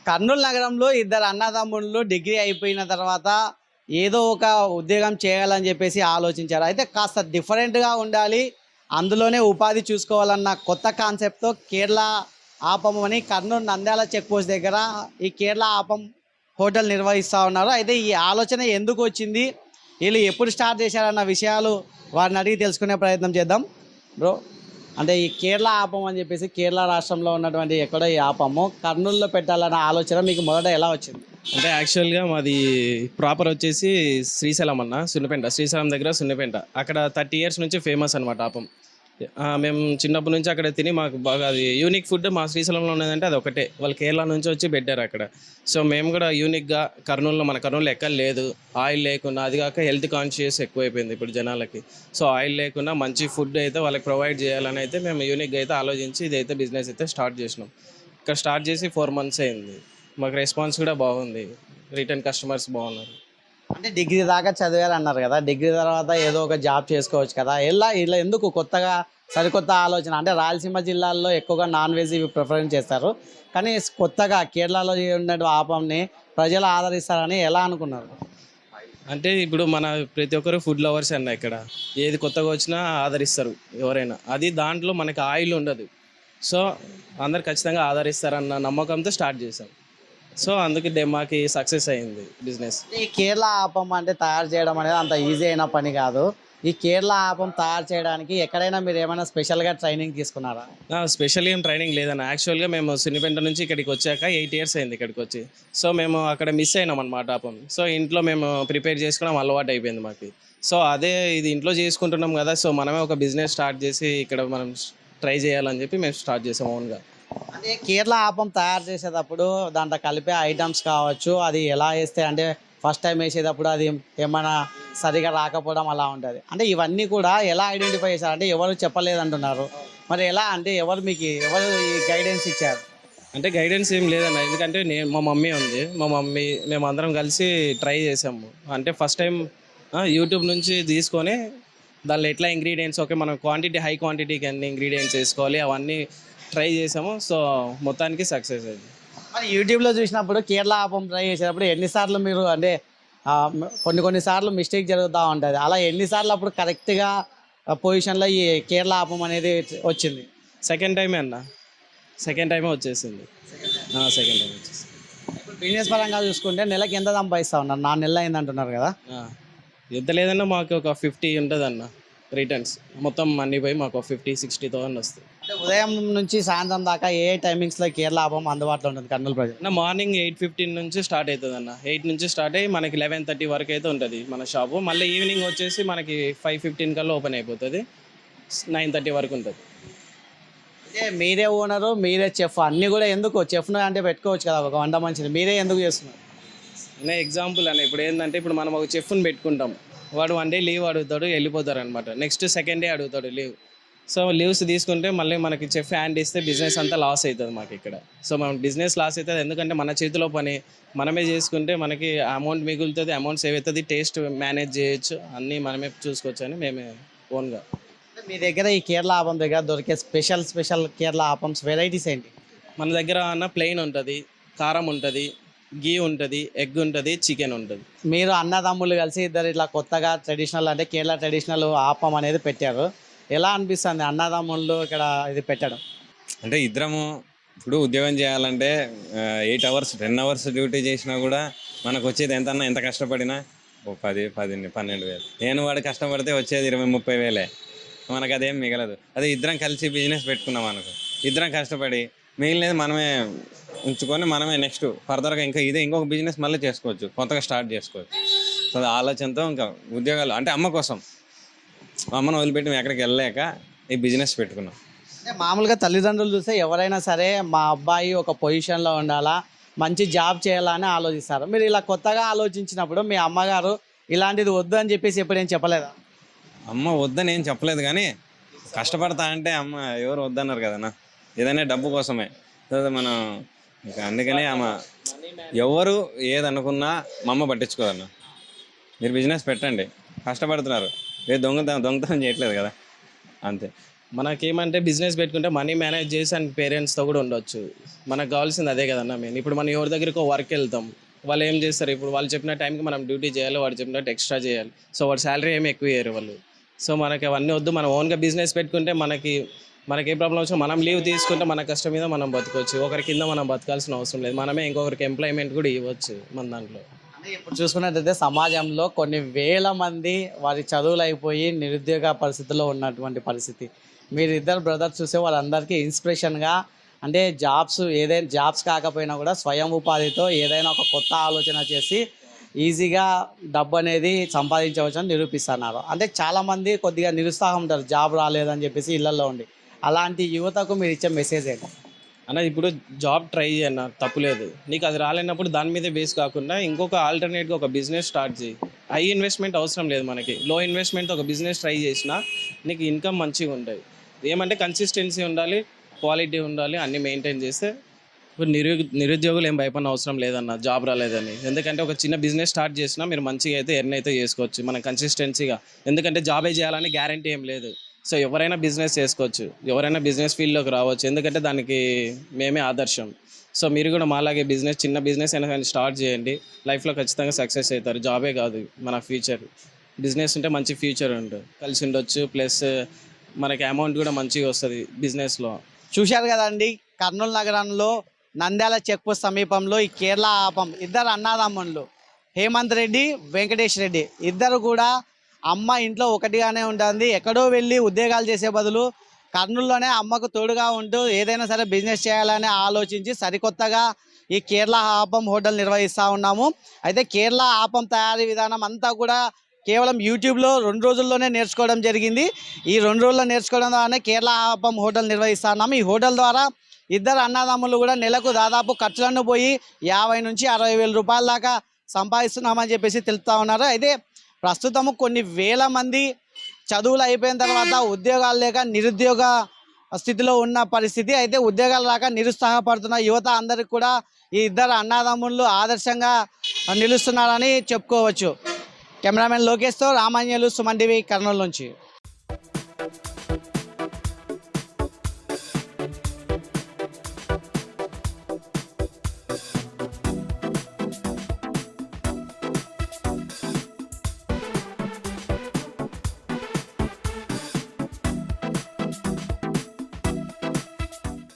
కర్నూలు నగరంలో ఇద్దరు అన్నదమ్ముళ్ళు డిగ్రీ అయిపోయిన తర్వాత ఏదో ఒక ఉద్యోగం చేయాలని చెప్పేసి ఆలోచించారు. అయితే కాస్త డిఫరెంట్గా ఉండాలి, అందులోనే ఉపాధి చూసుకోవాలన్న కొత్త కాన్సెప్ట్తో కేరళ ఆపం అని కర్నూలు నంద్యాల చెక్ పోస్ట్ దగ్గర ఈ కేరళ ఆపం హోటల్ నిర్వహిస్తూ ఉన్నారు. అయితే ఈ ఆలోచన ఎందుకు వచ్చింది, వీళ్ళు ఎప్పుడు స్టార్ట్ చేశారన్న విషయాలు వారిని అడిగి తెలుసుకునే ప్రయత్నం చేద్దాం. బ్రో, అంటే ఈ కేరళ ఆపం అని చెప్పేసి కేరళ రాష్ట్రంలో ఉన్నటువంటి ఎక్కడో ఈ ఆపము కర్నూలులో పెట్టాలన్న ఆలోచన మీకు మొదట ఎలా వచ్చింది? అంటే యాక్చువల్గా మాది ప్రాపర్ వచ్చేసి శ్రీశైలం అన్న, సున్నపెంట. శ్రీశైలం దగ్గర సున్నపెంట. అక్కడ 30 years నుంచి ఫేమస్ అనమాట ఆపం. మేము చిన్నప్పటి నుంచి అక్కడ తిని మాకు బాగా అది యూనిక్ ఫుడ్ మా శ్రీశైలంలో ఉన్నదంటే అది ఒకటే. వాళ్ళు కేరళ నుంచి వచ్చి పెట్టారు అక్కడ. సో మేము కూడా యూనిక్గా మన కర్నూలులో ఎక్కడ లేదు, ఆయిల్ లేకుండా, అది కాక హెల్త్ కాన్షియస్ ఎక్కువైపోయింది ఇప్పుడు జనాలకి. సో ఆయిల్ లేకుండా మంచి ఫుడ్ అయితే వాళ్ళకి ప్రొవైడ్ చేయాలని అయితే మేము యూనిక్గా అయితే ఆలోచించి ఇదైతే బిజినెస్ అయితే స్టార్ట్ చేసినాం. ఇక్కడ స్టార్ట్ చేసి 4 months అయింది. మాకు రెస్పాన్స్ కూడా బాగుంది, రిటర్న్ కస్టమర్స్ బాగున్నారు. అంటే డిగ్రీ దాకా చదివారు అన్నారు కదా, డిగ్రీ తర్వాత ఏదో ఒక జాబ్ చేసుకోవచ్చు కదా, ఇలా ఎందుకు కొత్తగా సరికొత్త ఆలోచన? అంటే రాయలసీమ జిల్లాల్లో ఎక్కువగా నాన్ వెజ్ ఇవి ప్రిఫరెన్స్ చేస్తారు, కానీ కొత్తగా కేరళలో ఉన్న ఆపంని ప్రజలు ఆదరిస్తారని ఎలా అనుకున్నారు? అంటే ఇప్పుడు మన ప్రతి ఒక్కరు ఫుడ్ లవర్స్ అన్న, ఇక్కడ ఏది కొత్తగా వచ్చినా ఆదరిస్తారు ఎవరైనా. అది దాంట్లో మనకి ఆయిల్ ఉండదు, సో అందరు ఖచ్చితంగా ఆదరిస్తారన్న నమ్మకంతో స్టార్ట్ చేసాం. సో అందుకే మాకు సక్సెస్ అయింది బిజినెస్. ఈ కేరళ ఆపం అంటే తయారు చేయడం అనేది అంత ఈజీ అయిన పని కాదు. ఈ కేరళ ఆపం తయారు చేయడానికి ఎక్కడైనా మీరు ఏమైనా స్పెషల్గా ట్రైనింగ్ తీసుకున్నారా? స్పెషల్ ఏం ట్రైనింగ్ లేదన్న. యాక్చువల్గా మేము సున్నిపెంట నుంచి ఇక్కడికి వచ్చాక 8 years అయింది ఇక్కడికి వచ్చి. సో మేము అక్కడ మిస్ అయినాం అనమాట ఆపం. సో ఇంట్లో మేము ప్రిపేర్ చేసుకోవడం అలవాటు అయిపోయింది మాకు. సో అదే ఇది ఇంట్లో చేసుకుంటున్నాం కదా, సో మనమే ఒక బిజినెస్ స్టార్ట్ చేసి ఇక్కడ మనం ట్రై చేయాలని చెప్పి మేము స్టార్ట్ చేసాం ఓన్గా. అంటే కేరళ ఆపం తయారు చేసేటప్పుడు దాంట్లో కలిపే ఐటమ్స్ కావచ్చు, అది ఎలా వేస్తే అంటే ఫస్ట్ టైం వేసేటప్పుడు అది ఏమైనా సరిగా రాకపోవడం అలా ఉంటుంది. అంటే ఇవన్నీ కూడా ఎలా ఐడెంటిఫై చేశారు? అంటే ఎవరు చెప్పలేదంటున్నారు, మరి ఎలా? అంటే ఎవరు ఈ గైడెన్స్ ఇచ్చారు? అంటే గైడెన్స్ ఏం లేదన్న, ఎందుకంటే మా మమ్మీ ఉంది, మేము అందరం కలిసి ట్రై చేసాము. అంటే ఫస్ట్ టైం యూట్యూబ్ నుంచి తీసుకొని దానిలో ఎట్లా ఇంగ్రీడియంట్స్, ఓకే మనం హై క్వాంటిటీకి అన్ని ఇంగ్రీడియంట్స్ వేసుకోవాలి, అవన్నీ ట్రై చేసాము. సో మొత్తానికి సక్సెస్ అయింది. మరి యూట్యూబ్లో చూసినప్పుడు కేరళ ఆపం ట్రై చేసేటప్పుడు ఎన్నిసార్లు మీరు అంటే కొన్నిసార్లు మిస్టేక్ జరుగుతూ ఉంటుంది, అలా ఎన్నిసార్లు అప్పుడు కరెక్ట్గా పొజిషన్లో ఈ కేరళ ఆపం అనేది వచ్చింది? సెకండ్ టైమే వచ్చేసింది. సెకండ్ టైం వచ్చేసింది. ఇప్పుడు బిజినెస్ పరంగా చూసుకుంటే నెలకి ఎంత సంపాదిస్తూ ఉన్నారు? 4 నెలలు అయింది అంటున్నారు కదా. ఎంత లేదన్నా మాకు ఒక 50 ఉంటుంది అన్న రిటర్న్స్. మొత్తం అన్నీ పోయి మాకు 50-60,000 వస్తుంది. అంటే ఉదయం నుంచి సాయంత్రం దాకా ఏ టైమింగ్స్లో కేరళ ఆపం అందుబాటులో ఉంటుంది కర్నూలు ప్రజలు? మార్నింగ్ 8:15 నుంచి స్టార్ట్ అవుతుంది అన్న. 8 నుంచి స్టార్ట్ అయ్యి మనకి 11:30 వరకు అయితే ఉంటుంది మన షాపు. మళ్ళీ ఈవినింగ్ వచ్చేసి మనకి 5:15 కల్లా ఓపెన్ అయిపోతుంది, 9:30 వరకు ఉంటుంది. అంటే మీరే ఓనరు, మీరే చెఫ్, అన్నీ కూడా ఎందుకు చెఫ్ను అంటే పెట్టుకోవచ్చు కదా ఒక వంట మనిషిని, మీరే ఎందుకు చేస్తున్నారు? ఎగ్జాంపుల్ అన్న, ఇప్పుడు ఏంటంటే ఇప్పుడు మనం ఒక చెఫ్ని పెట్టుకుంటాం, వాడు 1 day లీవ్ అడుగుతాడు, వెళ్ళిపోతారు అనమాట. నెక్స్ట్ సెకండ్ డే అడుగుతాడు లీవ్. సో లీవ్స్ తీసుకుంటే మళ్ళీ మనకి చెఫ్ హ్యాండ్ ఇస్తే బిజినెస్ అంతా లాస్ అవుతుంది మాకు ఇక్కడ. సో మనం బిజినెస్ లాస్ అవుతుంది, ఎందుకంటే మన చేతిలో పని మనమే చేసుకుంటే మనకి అమౌంట్ మిగులుతుంది, అమౌంట్ సేవ్ అవుతుంది, టేస్ట్ మేనేజ్ చేయొచ్చు, అన్నీ మనమే చూసుకోవచ్చు అని మేమే ఓన్గా. మీ దగ్గర ఈ కేరళ ఆపం దగ్గర దొరికే స్పెషల్ కేరళ ఆపమ్స్ వెరైటీస్ ఏంటి? మన దగ్గర అన్న ప్లెయిన్ ఉంటుంది, కారం ఉంటుంది, గీ ఉంటుంది, ఎగ్ ఉంటుంది, చికెన్ ఉంటుంది. మీరు అన్నదమ్ములు కలిసి ఇద్దరు ఇట్లా కొత్తగా ట్రెడిషనల్ అంటే కేరళ ట్రెడిషనల్ ఆపం అనేది పెట్టారు, ఎలా అనిపిస్తుంది అన్నదమ్ముళ్ళు ఇక్కడ ఇది పెట్టడం? అంటే ఇద్దరము ఇప్పుడు ఉద్యోగం చేయాలంటే 8 hours 10 hours డ్యూటీ చేసినా కూడా మనకు వచ్చేది ఎంత కష్టపడినా 10-12 నేను వాడు కష్టపడితే వచ్చేది 20-30 వేలే, మనకు అదేం మిగలదు. అదే ఇద్దరం కలిసి బిజినెస్ పెట్టుకున్నాం అనుకో, ఇద్దరం కష్టపడి మిగిలినది మనమే ఉంచుకొని మనమే నెక్స్ట్ ఫర్దర్గా ఇంకొక బిజినెస్ మళ్ళీ చేసుకోవచ్చు, కొత్తగా స్టార్ట్ చేసుకోవచ్చు. సో ఆలోచనతో ఇంకా ఉద్యోగాలు అంటే అమ్మ కోసం, అమ్మను వదిలిపెట్టి మేము ఎక్కడికి వెళ్ళలేక ఈ బిజినెస్ పెట్టుకున్నాం. అంటే మామూలుగా తల్లిదండ్రులు చూస్తే ఎవరైనా సరే మా అబ్బాయి ఒక పొజిషన్లో ఉండాలా, మంచి జాబ్ చేయాలని ఆలోచిస్తారు. మీరు ఇలా కొత్తగా ఆలోచించినప్పుడు మీ అమ్మగారు ఇలాంటిది వద్దు అని చెప్పేసి ఎప్పుడు ఏం చెప్పలేదా? అమ్మ వద్దని ఏం చెప్పలేదు, కానీ కష్టపడతా అంటే అమ్మ ఎవరు వద్దన్నారు కదన్నా, ఏదైనా డబ్బు కోసమే. మనం ఇంకా అందుకనే అమ్మ ఎవరు ఏదనుకున్నా మా అమ్మ పట్టించుకోదన్న. మీరు బిజినెస్ పెట్టండి, కష్టపడుతున్నారు, దొంగతనం చేయట్లేదు కదా, అంతే. మనకేమంటే బిజినెస్ పెట్టుకుంటే మనీ మేనేజ్ చేసి అండ్ పేరెంట్స్తో కూడా ఉండొచ్చు. మనకు కావాల్సింది అదే కదన్నా మెయిన్. ఇప్పుడు మనం ఎవరి దగ్గరికి వర్క్ వెళ్తాం, వాళ్ళు ఏం చేస్తారు, ఇప్పుడు వాళ్ళు చెప్పిన టైంకి మనం డ్యూటీ చేయాలి, వాడు చెప్పినట్టు ఎక్స్ట్రా చేయాలి. సో వాడు శాలరీ ఏమి ఎక్కువ ఇయ్యరు వాళ్ళు. సో మనకి అవన్నీ వద్దు. మనం ఓన్గా బిజినెస్ పెట్టుకుంటే మనకి ఏ ప్రాబ్లం వచ్చినా మనం లీవ్ తీసుకుంటే మన కష్టం మీద మనం బతకొచ్చు. ఒకరి కింద మనం బతకాల్సిన అవసరం లేదు. మనమే ఇంకొకరికి ఎంప్లాయ్మెంట్ కూడా ఇవ్వచ్చు మన దాంట్లో. అంటే ఇప్పుడు చూసుకున్నట్టయితే సమాజంలో కొన్ని వేల మంది వారి చదువులు అయిపోయి నిరుద్యోగ పరిస్థితుల్లో ఉన్నటువంటి పరిస్థితి. మీరిద్దరు బ్రదర్స్ చూసే వాళ్ళందరికీ ఇన్స్పిరేషన్గా, అంటే ఏదైనా జాబ్స్ కాకపోయినా కూడా స్వయం ఉపాధితో ఏదైనా ఒక కొత్త ఆలోచన చేసి ఈజీగా డబ్బు అనేది సంపాదించవచ్చని నిరూపిస్తున్నారు. అంటే చాలామంది కొద్దిగా నిరుత్సాహం ఉంటారు, జాబ్ రాలేదని చెప్పేసి ఇళ్లలో ఉండి. అలాంటి యువతకు మీరు ఇచ్చే మెసేజ్ ఏంటి? అన్న ఇప్పుడు జాబ్ ట్రై చేయన్న తప్పులేదు. నీకు అది రాలేనప్పుడు దాని మీదే బేస్ కాకుండా ఇంకొక ఆల్టర్నేట్గా ఒక బిజినెస్ స్టార్ట్ చేయి. హై ఇన్వెస్ట్మెంట్ అవసరం లేదు మనకి. లో ఇన్వెస్ట్మెంట్తో ఒక బిజినెస్ ట్రై చేసినా నీకు ఇన్కమ్ మంచిగా ఉంటుంది. ఏమంటే కన్సిస్టెన్సీ ఉండాలి, క్వాలిటీ ఉండాలి, అన్నీ మెయింటైన్ చేస్తే ఇప్పుడు నిరుద్యోగులు ఏం భయపడిన అవసరం లేదన్న జాబ్ రాలేదని. ఎందుకంటే ఒక చిన్న బిజినెస్ స్టార్ట్ చేసినా మీరు మంచిగా అయితే ఎర్న్ అయితే చేసుకోవచ్చు మనం కన్సిస్టెన్సీగా. ఎందుకంటే జాబే చేయాలని గ్యారంటీ ఏం లేదు. సో ఎవరైనా బిజినెస్ చేసుకోవచ్చు, ఎవరైనా బిజినెస్ ఫీల్డ్లోకి రావచ్చు. ఎందుకంటే దానికి మేమే ఆదర్శం. సో మీరు కూడా మాలాగే చిన్న బిజినెస్ అయినా కానీ స్టార్ట్ చేయండి. లైఫ్లో ఖచ్చితంగా సక్సెస్ అవుతారు. జాబే కాదు మన ఫ్యూచర్. బిజినెస్ ఉంటే మంచి ఫ్యూచర్ ఉంటుంది, కలిసి ఉండొచ్చు. ప్లస్ మనకి అమౌంట్ కూడా మంచిగా వస్తుంది బిజినెస్లో. చూశారు కదండి, కర్నూలు నగరంలో నంద్యాల చెక్ పోస్ట్ సమీపంలో ఈ కేరళ ఆపం ఇద్దరు అన్నదమ్ముళ్ళు హేమంత్ రెడ్డి, వెంకటేష్ రెడ్డి ఇద్దరు కూడా అమ్మ ఇంట్లో ఒకటిగానే ఉంటుంది. ఎక్కడో వెళ్ళి ఉద్యోగాలు చేసే బదులు కర్నూలులోనే అమ్మకు తోడుగా ఉంటూ ఏదైనా సరే బిజినెస్ చేయాలని ఆలోచించి సరికొత్తగా ఈ కేరళ ఆపం హోటల్ నిర్వహిస్తూ ఉన్నాము. అయితే కేరళ ఆపం తయారీ విధానం అంతా కూడా కేవలం యూట్యూబ్లో 2 రోజుల్లోనే నేర్చుకోవడం జరిగింది. ఈ 2 రోజుల్లో నేర్చుకోవడం ద్వారానే కేరళ ఆపం హోటల్ నిర్వహిస్తున్నాము. ఈ హోటల్ ద్వారా ఇద్దరు అన్నదమ్ములు కూడా నెలకు దాదాపు ఖర్చులను పోయి 50 నుంచి 60 వేల రూపాయల దాకా సంపాదిస్తున్నామని చెప్పేసి తెలుపుతా ఉన్నారు. అయితే ప్రస్తుతము కొన్ని వేల మంది చదువులు అయిపోయిన తర్వాత ఉద్యోగాలు లేక నిరుద్యోగ స్థితిలో ఉన్న పరిస్థితి. అయితే ఉద్యోగాలు రాక నిరుత్సాహపడుతున్న యువత అందరికి కూడా ఈ ఇద్దరు అన్నదమ్ముళ్ళు ఆదర్శంగా నిలుస్తున్నారని చెప్పుకోవచ్చు. కెమెరామెన్ లోకేష్తో రామాంజలు, సుమన్ టీవీ, కర్నూలు నుంచి.